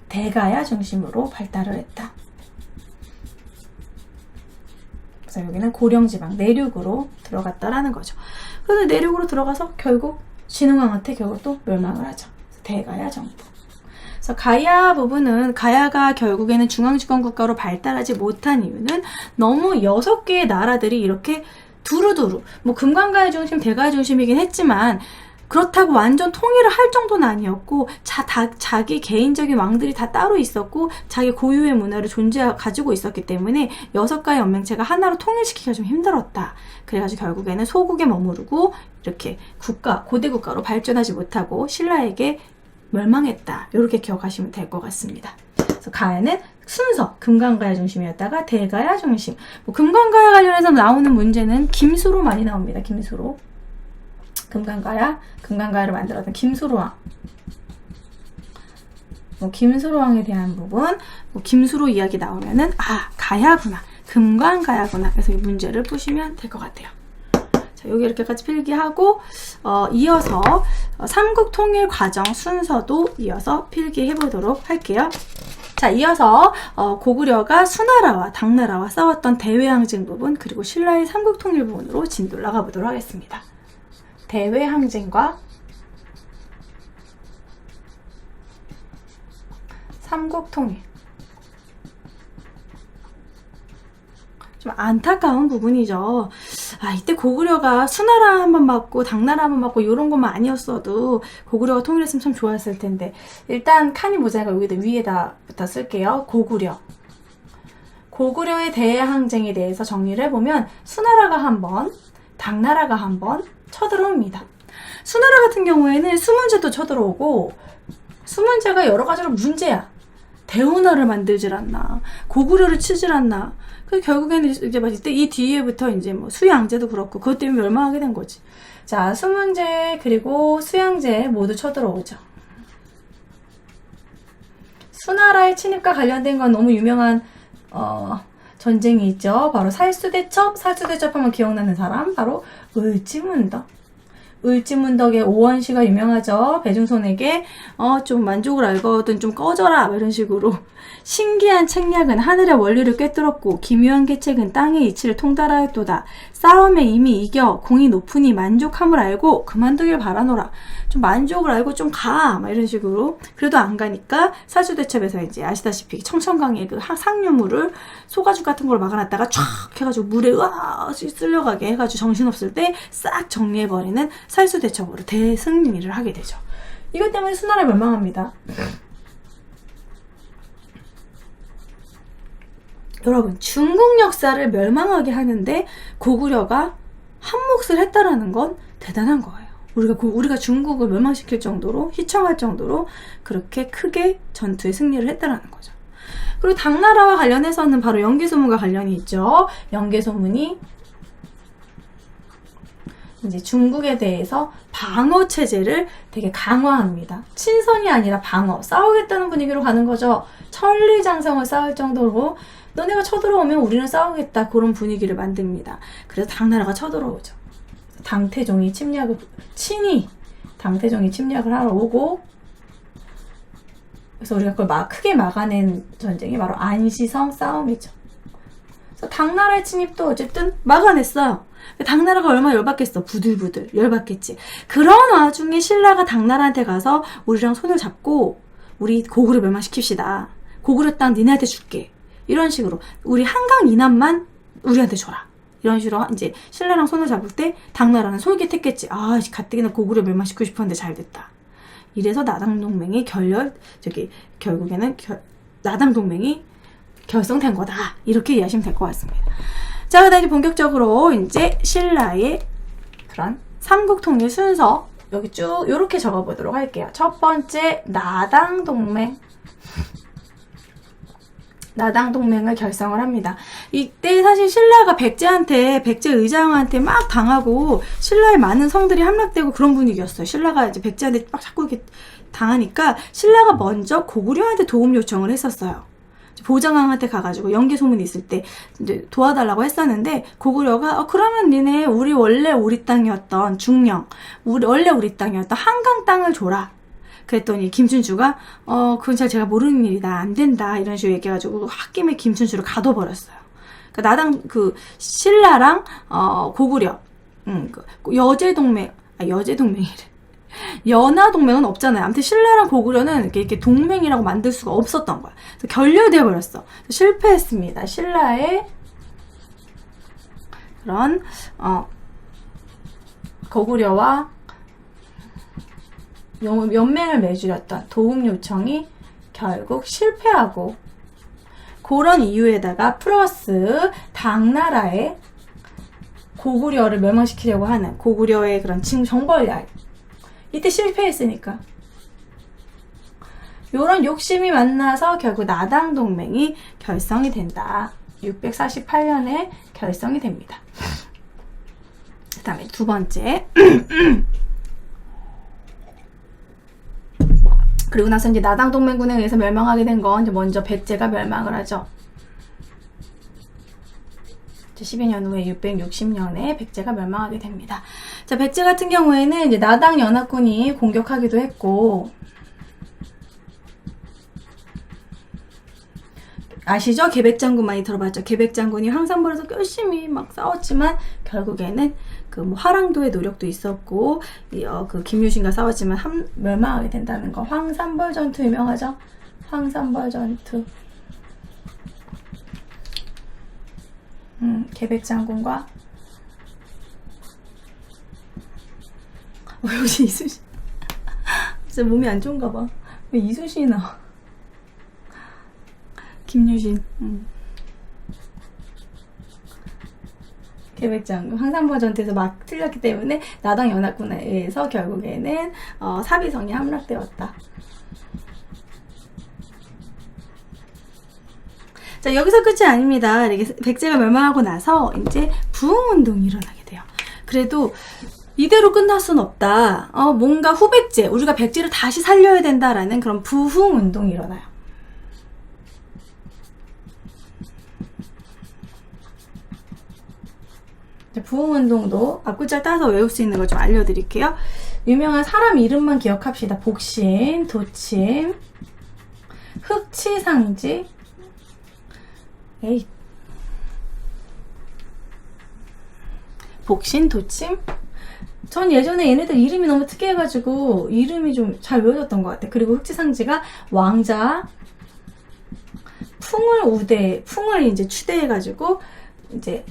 대가야 중심으로 발달을 했다. 그래서 여기는 고령지방, 내륙으로 들어갔다라는 거죠. 그래서 내륙으로 들어가서 결국 진흥왕한테 결국 또 멸망을 하죠. 대가야 정복. 그래서 가야 부분은, 가야가 결국에는 중앙집권 국가로 발달하지 못한 이유는 너무 6개의 나라들이 이렇게 두루두루, 뭐 금관가야 중심, 대가야 중심이긴 했지만 그렇다고 완전 통일을 할 정도는 아니었고, 자기 개인적인 왕들이 다 따로 있었고, 자기 고유의 문화를 가지고 있었기 때문에 6가의 연맹체가 하나로 통일시키기가 좀 힘들었다. 그래가지고 결국에는 소국에 머무르고 이렇게 고대 국가로 발전하지 못하고 신라에게 멸망했다. 이렇게 기억하시면 될 것 같습니다. 그래서 가야는 순서, 금관가야 중심이었다가 대가야 중심. 뭐 금관가야 관련해서 나오는 문제는 김수로 많이 나옵니다. 김수로. 금관가야를 만들었던 김수로왕. 김수로왕에 대한 부분, 김수로 이야기 나오면은, 가야구나. 금관가야구나. 그래서 이 문제를 푸시면 될 것 같아요. 자, 여기 이렇게까지 필기하고, 이어서 삼국 통일 과정 순서도 이어서 필기해 보도록 할게요. 자, 이어서 고구려가 수나라와 당나라와 싸웠던 대외항쟁 부분, 그리고 신라의 삼국 통일 부분으로 진도를 나가보도록 하겠습니다. 대외항쟁과 삼국통일. 좀 안타까운 부분이죠. 이때 고구려가 수나라 한번 맞고 당나라 한번 맞고 이런 것만 아니었어도 고구려가 통일했으면 참 좋았을 텐데, 일단 칸이 모자이가 여기다 위에다부터 쓸게요. 고구려의 대항쟁에 대해서 정리를 해보면 수나라가 한 번, 당나라가 한 번 쳐들어옵니다. 수나라 같은 경우에는 수문제도 쳐들어오고, 수문제가 여러 가지로 문제야. 대운하를 만들질 않나, 고구려를 치질 않나. 그 결국에는 이제 이때 이 뒤에부터 이제 뭐 수양제도 그렇고 그것 때문에 멸망하게 된 거지. 자, 수문제 그리고 수양제 모두 쳐들어오죠. 수나라의 침입과 관련된 건 너무 유명한 전쟁이 있죠. 바로 살수대첩 하면 기억나는 사람 바로 을지문덕의 오원시가 유명하죠. 배중손에게 좀 만족을 알거든 좀 꺼져라 이런 식으로. 신기한 책략은 하늘의 원리를 꿰뚫었고 기묘한 계책은 땅의 이치를 통달하였도다. 싸움에 이미 이겨 공이 높으니 만족함을 알고 그만두길 바라노라. 좀 만족을 알고 좀 가 막 이런 식으로. 그래도 안 가니까 살수대첩에서 이제 아시다시피 청천강에 그 상류물을 소가죽 같은 걸 막아놨다가 쫙 해가지고 물에 쓸려가게 해가지고 정신없을 때 싹 정리해버리는 살수대첩으로 대승리를 하게 되죠. 이것 때문에 수나라 멸망합니다. 여러분, 중국 역사를 멸망하게 하는데 고구려가 한 몫을 했다라는 건 대단한 거예요. 우리가 중국을 멸망시킬 정도로, 희청할 정도로 그렇게 크게 전투에 승리를 했다라는 거죠. 그리고 당나라와 관련해서는 바로 연개소문과 관련이 있죠. 연개소문이 이제 중국에 대해서 방어 체제를 되게 강화합니다. 친선이 아니라 방어, 싸우겠다는 분위기로 가는 거죠. 천리장성을 쌓을 정도로 너네가 쳐들어오면 우리는 싸우겠다, 그런 분위기를 만듭니다. 그래서 당나라가 쳐들어오죠. 당태종이 침략을 하러 오고, 그래서 우리가 그걸 크게 막아낸 전쟁이 바로 안시성 싸움이죠. 그래서 당나라의 침입도 어쨌든 막아냈어요. 당나라가 얼마나 열받겠어. 부들부들 열받겠지. 그런 와중에 신라가 당나라한테 가서 우리랑 손을 잡고 우리 고구려 멸망시킵시다. 고구려 땅 니네한테 줄게. 이런 식으로 우리 한강 이남만 우리한테 줘라. 이런 식으로 이제 신라랑 손을 잡을 때 당나라는 솔깃했겠지. 가뜩이나 고구려 멸망시키고 싶었는데 잘 됐다. 이래서 나당동맹이 결국에는 나당동맹이 결성된 거다. 이렇게 이해하시면 될 것 같습니다. 자, 그다음 이제 본격적으로 이제 신라의 그런 삼국통일 순서 여기 쭉 이렇게 적어보도록 할게요. 첫 번째, 나당동맹. 나당동맹을 결성을 합니다. 이때 사실 신라가 백제 의장한테 막 당하고 신라의 많은 성들이 함락되고 그런 분위기였어요. 신라가 이제 백제한테 막 자꾸 이렇게 당하니까 신라가 먼저 고구려한테 도움 요청을 했었어요. 보정왕한테 가가지고 연개 소문이 있을 때 이제 도와달라고 했었는데 고구려가 그러면 니네 원래 우리 땅이었던 중령, 원래 우리 땅이었던 한강 땅을 줘라. 그랬더니 김춘추가 그건 제가 모르는 일이다, 안 된다 이런 식으로 얘기해가지고 홧김에 김춘추를 가둬버렸어요. 그러니까 나당 신라랑 고구려, 여제동맹이래. 연하동맹은 없잖아요. 아무튼 신라랑 고구려는 이렇게 동맹이라고 만들 수가 없었던 거야. 그래서 결렬돼 버렸어. 실패했습니다. 신라의 그런 고구려와 연맹을 맺으렸던 도움 요청이 결국 실패하고, 그런 이유에다가 플러스 당나라의 고구려를 멸망시키려고 하는 고구려의 그런 정벌야, 이때 실패했으니까 요런 욕심이 만나서 결국 나당동맹이 결성이 된다. 648년에 결성이 됩니다. 그 다음에 두 번째 그리고 나서 이제 나당동맹군에 의해서 멸망하게 된 건 이제 먼저 백제가 멸망을 하죠. 12년 후에 660년에 백제가 멸망하게 됩니다. 자, 백제 같은 경우에는 이제 나당 연합군이 공격하기도 했고, 아시죠? 계백장군 많이 들어봤죠? 계백장군이 황산벌에서 열심히 막 싸웠지만 결국에는 화랑도의 노력도 있었고, 김유신과 싸웠지만 멸망하게 된다는 거. 황산벌 전투 유명하죠? 황산벌 전투. 계백장군과 역시 이순신. 진짜 몸이 안 좋은가 봐. 왜 이순신이 나와? 김유신. 계백장군 황산벌 전투에서 막 틀렸기 때문에 나당 연합군에 의해서 결국에는 사비성이 함락되었다. 자, 여기서 끝이 아닙니다. 이렇게 백제가 멸망하고 나서 이제 부흥운동이 일어나게 돼요. 그래도 이대로 끝날 순 없다. 뭔가 후백제, 우리가 백제를 다시 살려야 된다라는 그런 부흥운동이 일어나요. 부흥운동도 앞글자 따서 외울 수 있는 걸 좀 알려드릴게요. 유명한 사람 이름만 기억합시다. 복신, 도침, 흑치상지, 복신, 도침. 전 예전에 얘네들 이름이 너무 특이해가지고 이름이 좀 잘 외워졌던 것 같아. 그리고 흑지상지가 왕자 풍을 이제 추대해가지고 이제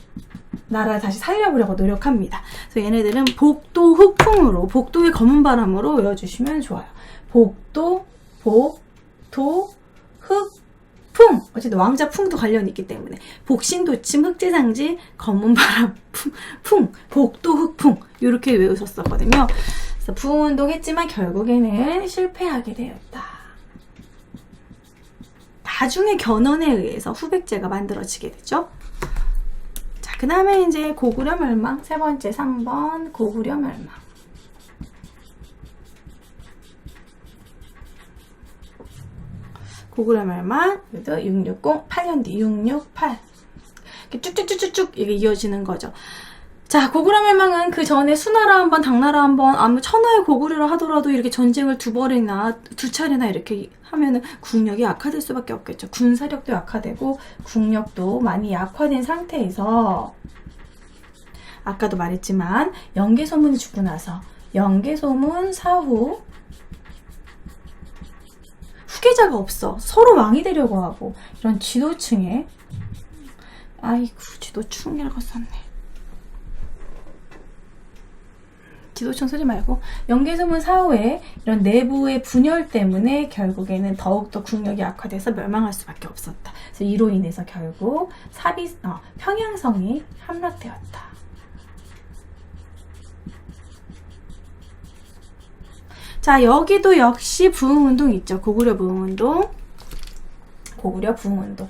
나라를 다시 살려보려고 노력합니다. 그래서 얘네들은 복도 흑풍으로, 복도의 검은 바람으로 외워주시면 좋아요. 복도, 흑, 풍. 어쨌든 왕자 풍도 관련이 있기 때문에 복신도침, 흑지상지, 검은바람, 풍, 복도, 흑풍 이렇게 외우셨었거든요. 그래서 부흥운동 했지만 결국에는 실패하게 되었다. 나중에 견훤에 의해서 후백제가 만들어지게 되죠. 자, 그 다음에 이제 고구려 멸망. 세 번째 3번 고구려 멸망. 고구려 멸망, 660, 8년 뒤, 668. 이렇게 쭉쭉쭉쭉 이게 이어지는 거죠. 자, 고구려 멸망은 그 전에 수나라 한 번, 당나라 한 번, 아무 천하의 고구려를 하더라도 이렇게 전쟁을 두 차례나 이렇게 하면은 국력이 약화될 수밖에 없겠죠. 군사력도 약화되고, 국력도 많이 약화된 상태에서, 아까도 말했지만, 연개소문이 죽고 나서, 연개소문 사후, 후계자가 없어. 서로 왕이 되려고 하고 이런 지도층에 아이고 지도층이라고 썼네. 지도층 쓰지 말고 연개소문 사후에 이런 내부의 분열 때문에 결국에는 더욱더 국력이 약화돼서 멸망할 수밖에 없었다. 그래서 이로 인해서 결국 평양성이 함락되었다. 자, 여기도 역시 부흥운동 있죠. 고구려 부흥운동. 고구려 부흥운동.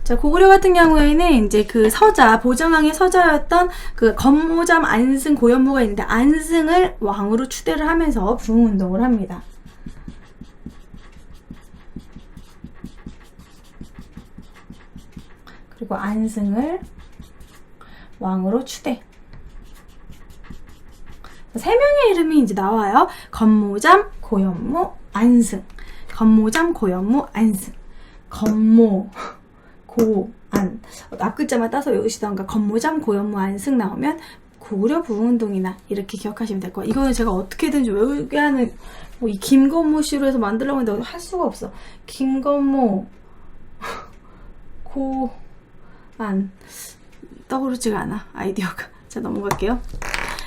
자, 고구려 같은 경우에는 이제 그 서자, 보정왕의 서자였던 그 건모잠 안승 고현무가 있는데 안승을 왕으로 추대를 하면서 부흥운동을 합니다. 그리고 안승을 왕으로 추대. 세 명의 이름이 이제 나와요. 건모잠, 고현무, 안승. 건모잠, 고현무, 안승. 건모, 고, 안. 앞글자만 따서 외우시던가 건모잠, 고현무, 안승 나오면 고구려 부흥운동이나 이렇게 기억하시면 될 거예요. 이거는 제가 어떻게든지 외우게 하는 뭐 이 김건모 씨로 해서 만들려고 했는데 할 수가 없어. 김건모, 고, 안. 떠오르지가 않아. 아이디어가. 자, 넘어갈게요.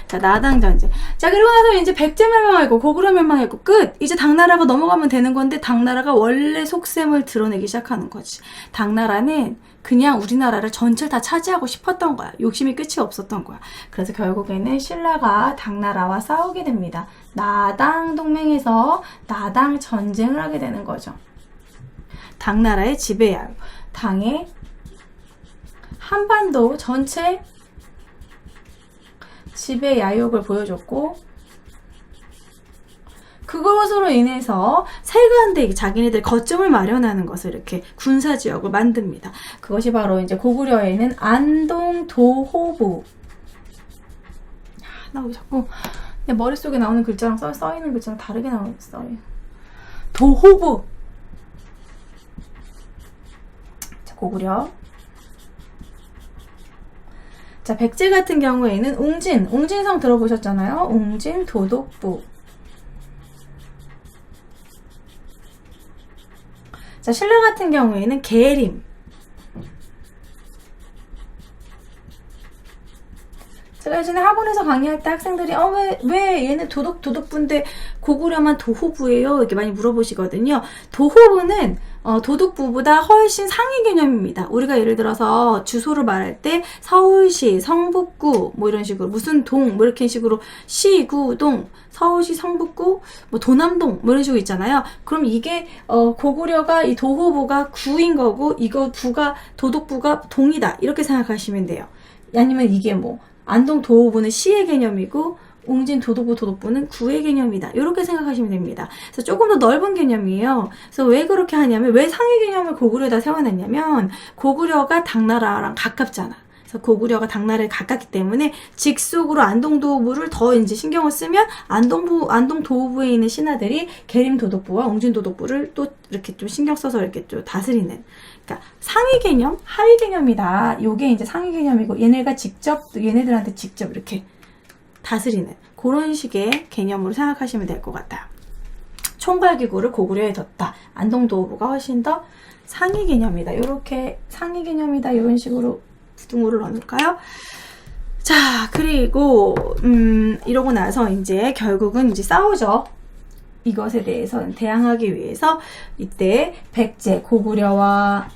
자, 나당 전쟁. 자, 그리고 나서 이제 백제 멸망했고 고구려 멸망했고 끝. 이제 당나라가 넘어가면 되는 건데 당나라가 원래 속셈을 드러내기 시작하는 거지. 당나라는 그냥 우리나라를 전체를 다 차지하고 싶었던 거야. 욕심이 끝이 없었던 거야. 그래서 결국에는 신라가 당나라와 싸우게 됩니다. 나당 동맹에서 나당 전쟁을 하게 되는 거죠. 당나라의 지배야. 당의 한반도 전체 지배 야욕을 보여줬고 그것으로 인해서 세간대 자기네들 거점을 마련하는 것을 이렇게 군사지역을 만듭니다. 그것이 바로 이제 고구려에는 안동 도호부. 나 왜 자꾸 내 머릿속에 나오는 글자랑 써있는 글자랑 다르게 나오겠어. 도호부. 자, 고구려. 자, 백제 같은 경우에는 웅진성 들어보셨잖아요. 웅진 도독부. 자, 신라 같은 경우에는 계림. 제가 예전에 학원에서 강의할 때 학생들이 왜 얘는 도독부인데 고구려만 도호부예요? 이렇게 많이 물어보시거든요. 도호부는 도독부보다 훨씬 상위 개념입니다. 우리가 예를 들어서 주소를 말할 때 서울시, 성북구 뭐 이런 식으로 무슨 동 뭐 이렇게 식으로 시, 구, 동, 서울시, 성북구, 뭐 도남동 뭐 이런 식으로 있잖아요. 그럼 이게 고구려가 이 도호부가 구인 거고 이거 부가 도독부가 동이다 이렇게 생각하시면 돼요. 아니면 이게 뭐 안동 도호부는 시의 개념이고 웅진 도독부는 구의 개념이다. 이렇게 생각하시면 됩니다. 그래서 조금 더 넓은 개념이에요. 그래서 왜 그렇게 하냐면 왜 상위 개념을 고구려에다 세워놨냐면 고구려가 당나라랑 가깝잖아. 그래서 고구려가 당나라에 가깝기 때문에 직속으로 안동 도호부를 더 이제 신경을 쓰면 안동 도호부에 있는 신하들이 계림 도독부와 웅진 도독부를 또 이렇게 좀 신경 써서 이렇게 좀 다스리는. 그러니까 상위 개념, 하위 개념이다. 요게 이제 상위 개념이고 얘네들한테 직접 이렇게 다스리는 그런 식의 개념으로 생각하시면 될 것 같아요. 총괄기구를 고구려에 뒀다. 안동도호부가 훨씬 더 상위 개념이다. 이렇게 상위 개념이다. 이런 식으로 부등호를 넣어놓을까요? 자, 그리고 이러고 나서 이제 결국은 이제 싸우죠. 이것에 대해서 대항하기 위해서 이때 백제, 고구려와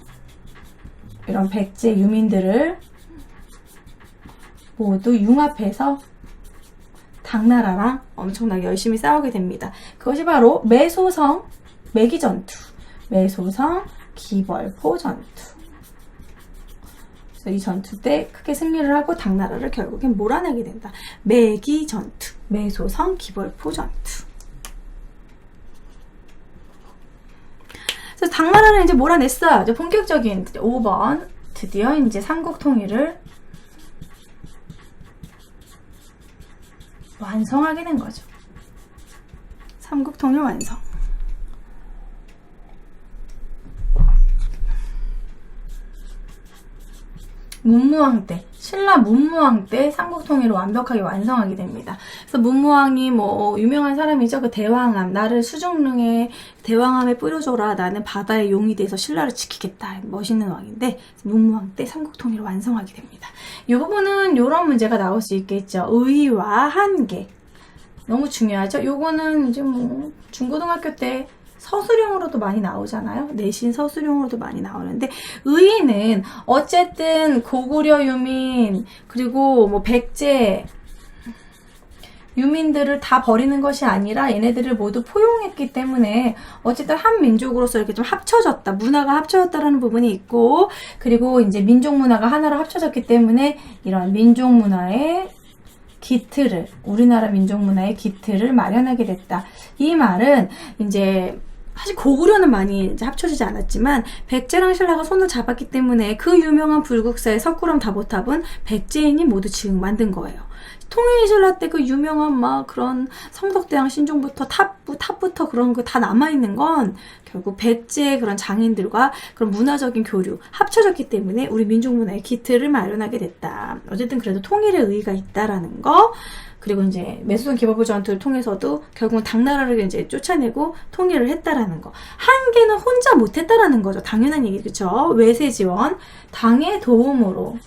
이런 백제 유민들을 모두 융합해서 당나라랑 엄청나게 열심히 싸우게 됩니다. 그것이 바로 매소성 매기전투, 매소성 기벌포 전투. 그래서 이 전투 때 크게 승리를 하고 당나라를 결국엔 몰아내게 된다. 매기전투, 매소성 기벌포 전투. 그래서 당나라를 이제 몰아냈어요. 이제 본격적인 5번 드디어 이제 삼국 통일을 완성하게 된 거죠. 삼국 통일 완성. 문무왕 때, 신라 문무왕 때 삼국 통일을 완벽하게 완성하게 됩니다. 그래서 문무왕이 뭐 유명한 사람이죠. 그 대왕암, 나를 수중릉에 대왕암에 뿌려줘라. 나는 바다의 용이 돼서 신라를 지키겠다. 멋있는 왕인데 문무왕 때 삼국 통일을 완성하게 됩니다. 이 부분은 이런 문제가 나올 수 있겠죠. 의와 한계. 너무 중요하죠. 요거는 이제 뭐 중고등학교 때 서술형으로도 많이 나오잖아요. 내신 서술형으로도 많이 나오는데 의의는 어쨌든 고구려 유민 그리고 뭐 백제 유민들을 다 버리는 것이 아니라 얘네들을 모두 포용했기 때문에 어쨌든 한 민족으로서 이렇게 좀 합쳐졌다. 문화가 합쳐졌다라는 부분이 있고 그리고 이제 민족 문화가 하나로 합쳐졌기 때문에 이런 민족 문화의 기틀을 우리나라 민족 문화의 기틀을 마련하게 됐다. 이 말은 이제 사실 고구려는 많이 이제 합쳐지지 않았지만 백제랑 신라가 손을 잡았기 때문에 그 유명한 불국사의 석굴암 다보탑은 백제인이 모두 지금 만든 거예요. 통일신라 때 그 유명한 막 그런 성덕대왕 신종부터 탑부터 그런 거 다 남아있는 건 결국 백제의 그런 장인들과 그런 문화적인 교류 합쳐졌기 때문에 우리 민족문화의 기틀을 마련하게 됐다. 어쨌든 그래도 통일의 의의가 있다라는 거. 그리고 이제 매수성 기벌부 전투를 통해서도 결국은 당나라를 이제 쫓아내고 통일을 했다라는 거. 한계는 혼자 못했다라는 거죠. 당연한 얘기 그렇죠. 외세 지원, 당의 도움으로.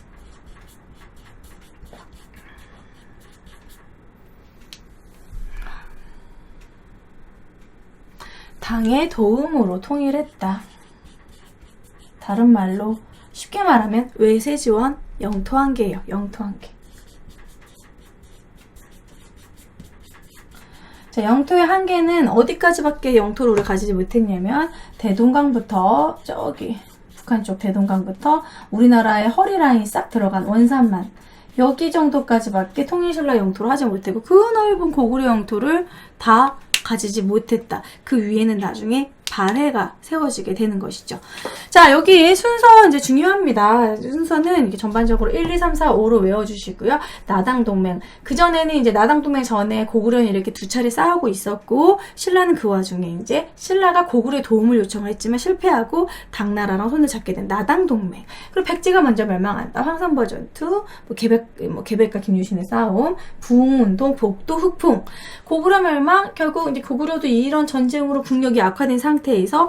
당의 도움으로 통일했다. 다른 말로 쉽게 말하면 외세 지원, 영토 한계예요. 영토 한계. 자, 영토의 한계는 어디까지밖에 영토를 우리가 가지지 못했냐면 대동강부터 저기 북한 쪽 대동강부터 우리나라의 허리라인이 싹 들어간 원산만 여기 정도까지밖에 통일신라 영토를 하지 못했고 그 넓은 고구려 영토를 다 가지지 못했다. 그 위에는 나중에 발해가 세워지게 되는 것이죠. 자, 여기 순서 이제 중요합니다. 순서는 이렇게 전반적으로 1, 2, 3, 4, 5로 외워주시고요. 나당동맹. 그전에는 이제 나당동맹 전에 고구려는 이렇게 두 차례 싸우고 있었고, 신라는 그 와중에 이제 신라가 고구려의 도움을 요청을 했지만 실패하고 당나라랑 손을 잡게 된 나당동맹. 그리고 백제가 먼저 멸망한다. 황산벌 전투, 계백과 김유신의 싸움, 부흥운동, 복도 흑풍. 고구려 멸망, 결국 이제 고구려도 이런 전쟁으로 국력이 악화된 상태에서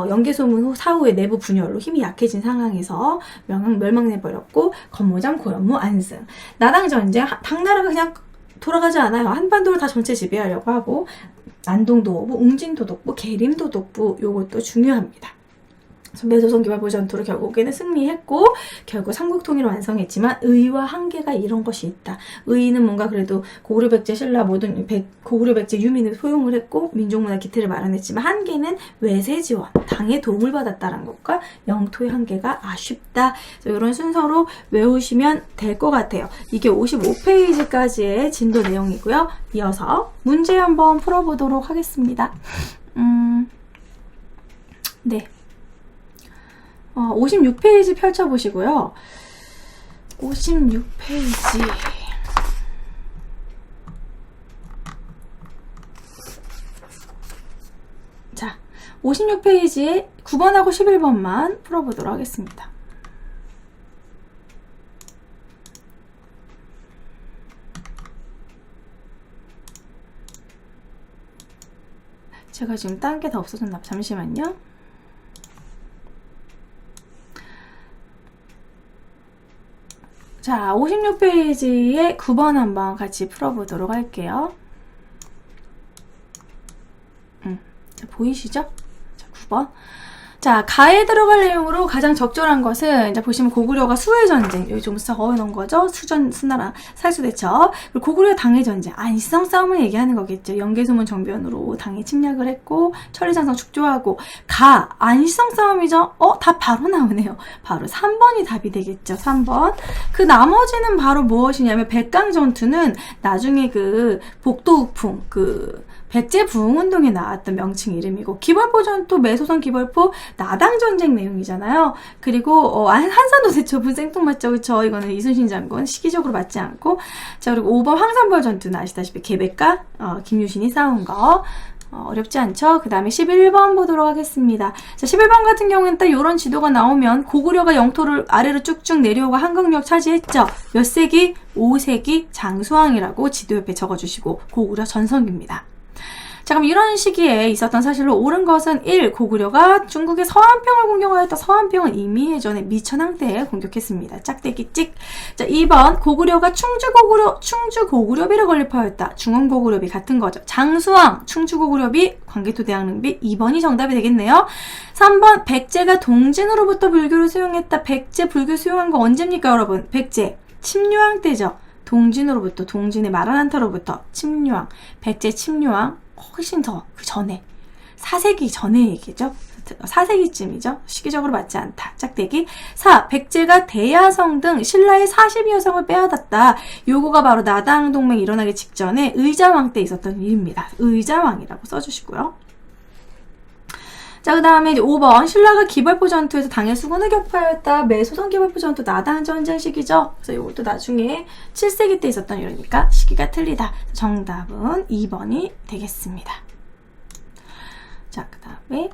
연개소문 사후의 내부 분열로 힘이 약해진 상황에서 멸망해버렸고 건모장, 고현무, 안승. 나당 전쟁, 당나라가 그냥 돌아가지 않아요. 한반도를 다 전체 지배하려고 하고 안동도호부, 웅진도독부, 계림도독부 요것도 중요합니다. 매소성 기벌부 전투로 결국에는 승리했고 결국 삼국통일을 완성했지만 의와 한계가 이런 것이 있다. 의는 뭔가 그래도 고구려 백제 신라 모든 고구려 백제 유민을 소용을 했고 민족문화 기틀을 마련했지만 한계는 외세 지원, 당의 도움을 받았다는 것과 영토의 한계가 아쉽다. 이런 순서로 외우시면 될 것 같아요. 이게 55페이지까지의 진도 내용이고요. 이어서 문제 한번 풀어보도록 하겠습니다. 네. 56페이지 펼쳐보시고요. 56페이지. 자, 56페이지에 9번하고 11번만 풀어보도록 하겠습니다. 제가 지금 딴 게 다 없어졌나? 잠시만요. 자, 56페이지에 9번 한번 같이 풀어보도록 할게요. 자, 보이시죠? 자, 9번. 자, 가에 들어갈 내용으로 가장 적절한 것은 이제 보시면 고구려가 수의 전쟁 여기 좀 적어놓은 거죠. 수나라 살수대첩. 그리고 고구려 당의 전쟁 안시성 싸움을 얘기하는 거겠죠. 연개소문 정변으로 당이 침략을 했고 천리장성 축조하고 가 안시성 싸움이죠. 다 바로 나오네요. 바로 3번이 답이 되겠죠. 3번. 그 나머지는 바로 무엇이냐면 백강 전투는 나중에 그 복도흑풍 백제 부흥운동에 나왔던 명칭 이름이고 기벌포 전투 매소성 기벌포 나당 전쟁 내용이잖아요. 그리고 한산도 대첩은 생뚱맞죠. 그쵸? 이거는 이순신 장군 시기적으로 맞지 않고 자 그리고 5번 황산벌 전투는 아시다시피 계백과 김유신이 싸운 거 어렵지 않죠? 그 다음에 11번 보도록 하겠습니다. 자, 11번 같은 경우는 딱 이런 지도가 나오면 고구려가 영토를 아래로 쭉쭉 내려오고 한강역 차지했죠. 몇 세기? 5세기 장수왕이라고 지도 옆에 적어주시고 고구려 전성기입니다. 자, 그럼 이런 시기에 있었던 사실로 옳은 것은 1. 고구려가 중국의 서안평을 공격하였다. 서안평은 이미 예전에 미천왕 때 공격했습니다. 짝대기 찍. 자, 2번 고구려가 충주고구려비를 건립하였다. 중원고구려비 같은 거죠. 장수왕, 충주고구려비, 광개토대왕릉비 2번이 정답이 되겠네요. 3번 백제가 동진으로부터 불교를 수용했다. 백제 불교 수용한 거 언제입니까, 여러분? 백제 침류왕 때죠. 동진의 마라난타로부터 침류왕, 백제 침류왕 훨씬 더 그 전에 4세기 전의 얘기죠. 4세기쯤이죠. 시기적으로 맞지 않다. 짝대기. 4. 백제가 대야성 등 신라의 42여성을 빼앗았다. 요거가 바로 나당 동맹이 일어나기 직전에 의자왕 때 있었던 일입니다. 의자왕이라고 써주시고요. 자, 그 다음에 이제 5번. 신라가 기벌포 전투에서 당해 수군을 격파하였다. 매소선 기벌포 전투 나당 전쟁 시기죠. 그래서 이것도 나중에 7세기 때 있었던 일이니까 시기가 틀리다. 정답은 2번이 되겠습니다. 자, 그 다음에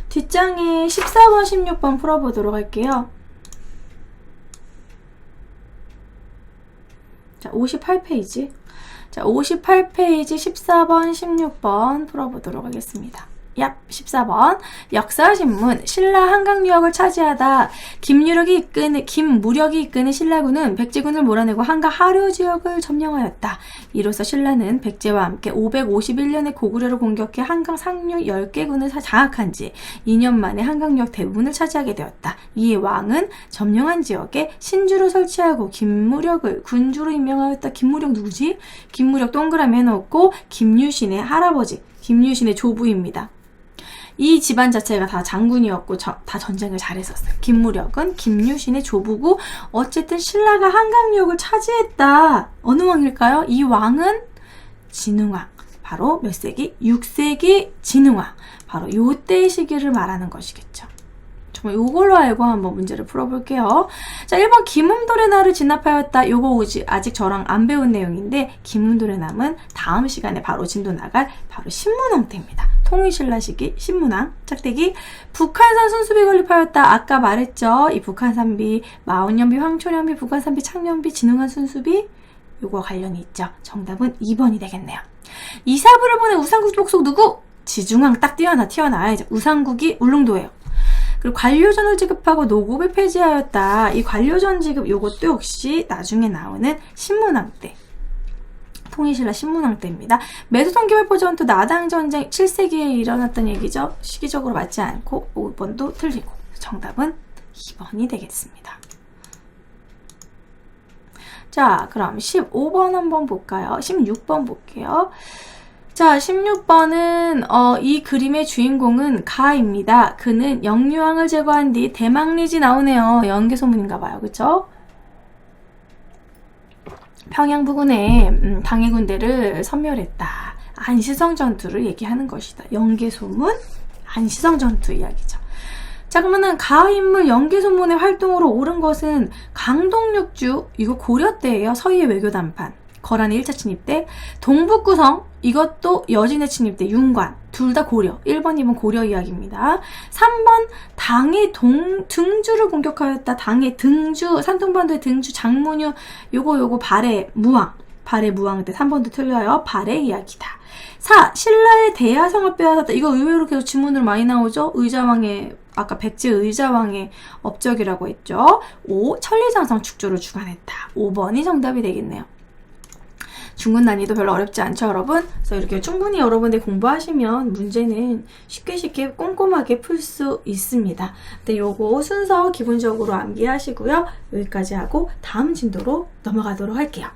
뒷장에 14번, 16번 풀어보도록 할게요. 자, 58페이지. 자, 58페이지 14번, 16번 풀어보도록 하겠습니다. 14번. 역사신문. 신라 한강유역을 차지하다. 김무력이 이끄는 신라군은 백제군을 몰아내고 한강 하류 지역을 점령하였다. 이로써 신라는 백제와 함께 551년에 고구려를 공격해 한강 상류 10개군을 장악한 지 2년 만에 한강유역 대부분을 차지하게 되었다. 이에 왕은 점령한 지역에 신주를 설치하고 김무력을 군주로 임명하였다. 김무력 누구지? 김무력 동그라미 해놓고 김유신의 할아버지, 김유신의 조부입니다. 이 집안 자체가 다 장군이었고 다 전쟁을 잘했었어요. 김무력은 김유신의 조부고 어쨌든 신라가 한강유역을 차지했다. 어느 왕일까요? 이 왕은 진흥왕. 바로 몇 세기? 6세기 진흥왕. 바로 요때 시기를 말하는 것이겠죠. 정말 요걸로 알고 한번 문제를 풀어볼게요. 자, 1번 김음돌의 날을 진압하였다. 요거 아직 저랑 안 배운 내용인데 김음돌의 남은 다음 시간에 바로 진도 나갈 바로 신문왕 때입니다. 통일신라 시기 신문왕. 짝대기. 북한산 순수비 건립하였다. 아까 말했죠. 이 북한산비, 마온연비, 황초연비, 북한산비, 창년비, 진흥한 순수비 요거 관련이 있죠. 정답은 2번이 되겠네요. 이사부를 보낸 우상국 복속 누구? 지중왕 딱 튀어나와야죠. 우상국이 울릉도예요. 그리고 관료전을 지급하고 노급을 폐지하였다. 이 관료전 지급 요것도 역시 나중에 나오는 신문왕 때. 통일신라 신문왕 때입니다. 매소선 기벌포 전투 나당 전쟁 7세기에 일어났던 얘기죠. 시기적으로 맞지 않고 5번도 틀리고 정답은 2번이 되겠습니다. 자, 그럼 15번 한번 볼까요? 16번 볼게요. 자, 16번은 이 그림의 주인공은 가입니다. 그는 영유왕을 제거한 뒤 대망리지 나오네요. 연개소문인가봐요. 그쵸? 평양 부근에 당해 군대를 섬멸했다. 안시성 전투를 얘기하는 것이다. 연개소문, 안시성 전투 이야기죠. 자, 그러면은 가인물 연개소문의 활동으로 옳은 것은 강동육주, 이거 고려 때예요. 서희의 외교 담판. 거란의 1차 침입 때. 동북구성, 이것도 여진의 침입 때. 윤관, 둘 다 고려. 1번, 2번 고려 이야기입니다. 3번, 당의 등주를 공격하였다. 당의 등주, 산둥반도의 등주, 장문유, 요거 발해 무왕 때 3번도 틀려요. 발해 이야기다. 4. 신라의 대야성을 빼앗았다. 이거 의외로 계속 지문으로 많이 나오죠. 의자왕의 아까 백제 의자왕의 업적이라고 했죠. 5. 천리장성 축조를 주관했다. 5번이 정답이 되겠네요. 중군 난이도 별로 어렵지 않죠, 여러분? 그래서 이렇게 충분히 여러분들 공부하시면 문제는 쉽게 꼼꼼하게 풀 수 있습니다. 근데 요거 순서 기본적으로 암기하시고요. 여기까지 하고 다음 진도로 넘어가도록 할게요.